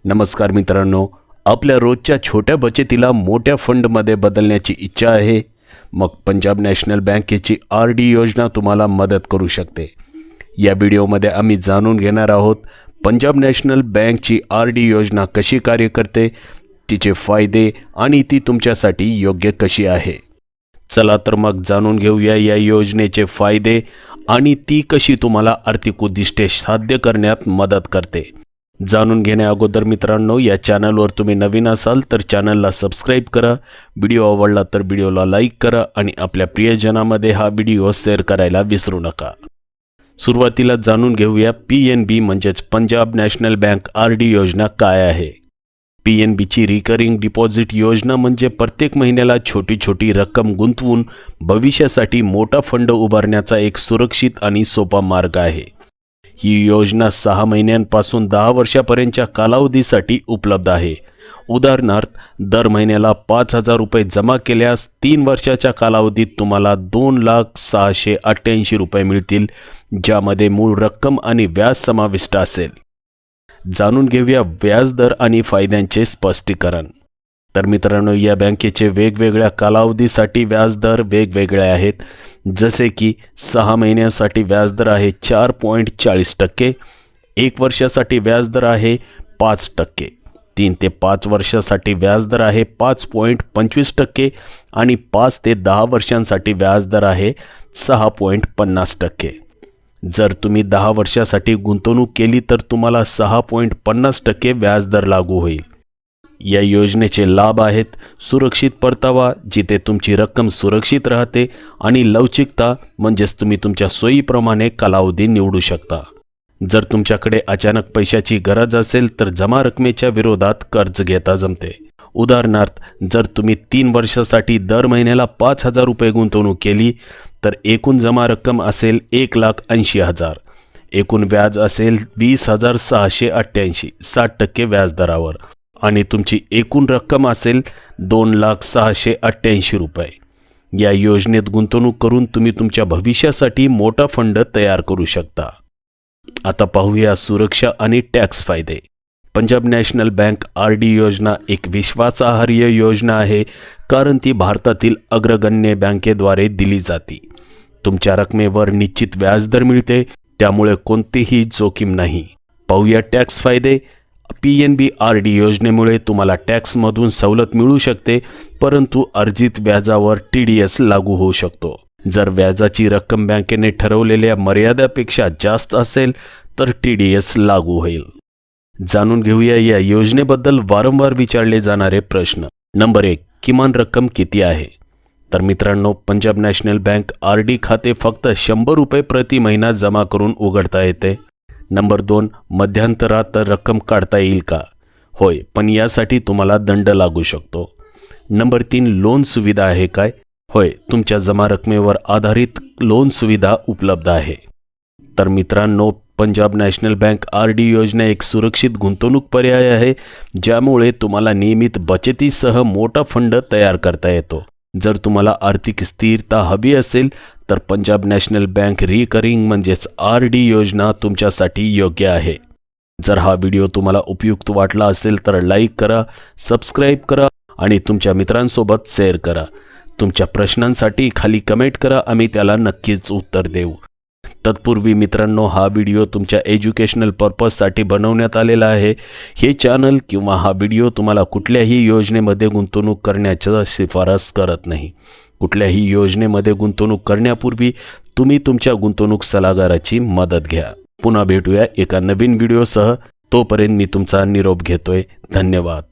नमस्कार मित्रांनो, आपल्या रोजच्या छोट्या बचतीला मोठ्या फंडमध्ये बदलण्याची इच्छा आहे? मग पंजाब नॅशनल बँकेची आर.डी. योजना तुम्हाला मदत करू शकते. या व्हिडिओमध्ये आम्ही जाणून घेणार आहोत पंजाब नॅशनल बँकची आर.डी. योजना कशी कार्य करते, तिचे फायदे आणि ती तुमच्यासाठी योग्य कशी आहे. चला तर मग जाणून घेऊया या योजनेचे फायदे आणि ती कशी तुम्हाला आर्थिक उद्दिष्टे साध्य करण्यात मदत करते. जाणून घेण्या अगोदर मित्रांनो, या चॅनलवर तुम्ही नवीन असाल तर चॅनलला सबस्क्राईब करा, व्हिडिओ आवडला तर व्हिडिओला लाईक करा आणि आपल्या प्रियजनामध्ये हा व्हिडिओ शेअर करायला विसरू नका. सुरुवातीला जाणून घेऊया PNB म्हणजेच पंजाब नॅशनल बँक आर.डी. योजना काय आहे. PNBची रिकरिंग डिपॉझिट योजना म्हणजे प्रत्येक महिन्याला छोटी छोटी रक्कम गुंतवून भविष्यासाठी मोठा फंड उभारण्याचा एक सुरक्षित आणि सोपा मार्ग आहे. ही योजना 6 महिन्यांपासून 10 वर्षापर्यंतच्या कालावधीसाठी उपलब्ध आहे. उदाहरणार्थ, दर महिन्याला 5,000 रुपये जमा केल्यास 3 वर्षाच्या कालावधीत तुम्हाला 2,688,000 रुपये मिळतील, ज्यामध्ये मूळ रक्कम आणि व्याज समाविष्ट असेल. जाणून घेऊया व्याजदर आणि फायद्यांचे स्पष्टीकरण. तर मित्रांनो, या बँकेचे वेगवेगळ्या कालावधीसाठी व्याजदर वेगवेगळे आहेत. जसे की 6 महिन्यांसाठी व्याजदर आहे 4.40%, 1 वर्षासाठी व्याजदर आहे 5%, 3 ते 5 वर्षासाठी व्याजदर आहे 5.25% आणि 5 ते 10 वर्षांसाठी व्याजदर आहे 6.50%. जर तुम्ही 10 वर्षासाठी गुंतवणूक केली तर तुम्हाला 6.50% व्याजदर लागू होईल. या योजनेचे लाभ आहेत सुरक्षित परतावा, जिथे तुमची रक्कम सुरक्षित राहते, आणि लवचिकता म्हणजेच तुम्ही तुमच्या सोयीप्रमाणे कालावधी निवडू शकता. जर तुमच्याकडे अचानक पैशाची गरज असेल तर जमा रकमेच्या विरोधात कर्ज घेता जमते. उदाहरणार्थ, जर तुम्ही 3 वर्षासाठी दर महिन्याला 5,000 रुपये गुंतवणूक केली तर एकूण जमा रक्कम असेल 1,80,000. एकूण व्याज असेल 20,688, 60% व्याजदरावर, आणि तुमची एकूण रक्कम असेल 2,06,88,000 रुपये. या योजनेत गुंतवणूक करून तुम्ही तुमच्या भविष्यासाठी मोठा फंड तयार करू शकता. आता पाहूया सुरक्षा आणि टॅक्स फायदे. Punjab national bank RD. योजना एक विश्वासार्ह योजना आहे, कारण ती भारतातील अग्रगण्य बँकेद्वारे दिली जाते. तुमच्या रकमेवर निश्चित व्याजदर मिळते, त्यामुळे कोणतीही जोखीम नाही. पाहूया टॅक्स फायदे. PNB RD. योजनेमुळे तुम्हाला टॅक्समधून सवलत मिळू शकते, परंतु अर्जित व्याजावर TDS लागू होऊ शकतो. जर व्याजाची रक्कम बँकेने ठरवलेल्या मर्यादेपेक्षा जास्त असेल तर TDS लागू होईल. जाणून घेऊया या योजनेबद्दल वारंवार विचारले जाणारे प्रश्न. नंबर 1, किमान रक्कम किती आहे? तर मित्रांनो, पंजाब नॅशनल बँक आर.डी. खाते फक्त 100 रुपये प्रति महिना जमा करून उघडता येते. नंबर 2, मध्यंतरात रक्कम काढता येईल का? होय, पण यासाठी तुम्हाला दंड लागू शकतो. नंबर 3, लोन सुविधा आहे काय? होय, तुमच्या जमा रकमेवर आधारित लोन सुविधा उपलब्ध आहे. तर मित्रांनो, पंजाब नॅशनल बँक आर.डी. योजना एक सुरक्षित गुंतवणूक पर्याय आहे, ज्यामुळे तुम्हाला नियमित बचतीसह मोठा फंड तयार करता येतो. जर तुम्हाला आर्थिक स्थिरता हवी असेल तर पंजाब नॅशनल बँक रिकरिंग म्हणजेच आर.डी. योजना तुमच्यासाठी योग्य आहे. जर हा व्हिडिओ तुम्हाला उपयुक्त वाटला असेल तर लाईक करा, सबस्क्राईब करा आणि तुमच्या मित्रांसोबत शेअर करा. तुमच्या प्रश्नांसाठी खाली कमेंट करा, आम्ही त्याला नक्कीच उत्तर देऊ. तत्पूर्वी मित्रांनो, हा व्हिडिओ तुमच्या एज्युकेशनल पर्पजसाठी बनवण्यात आलेला आहे. हे चॅनल किंवा हा व्हिडिओ तुम्हाला कुठल्याही योजनेमध्ये गुंतवणूक करण्याची शिफारस करत नाही. कुठल्याही योजनेमध्ये गुंतवणूक करण्यापूर्वी तुम्ही तुमच्या गुंतवणूक सल्लागाराची मदत घ्या. पुन्हा भेटूया एका नवीन व्हिडिओसह. तोपर्यंत मी तुमचा निरोप घेतोय. धन्यवाद.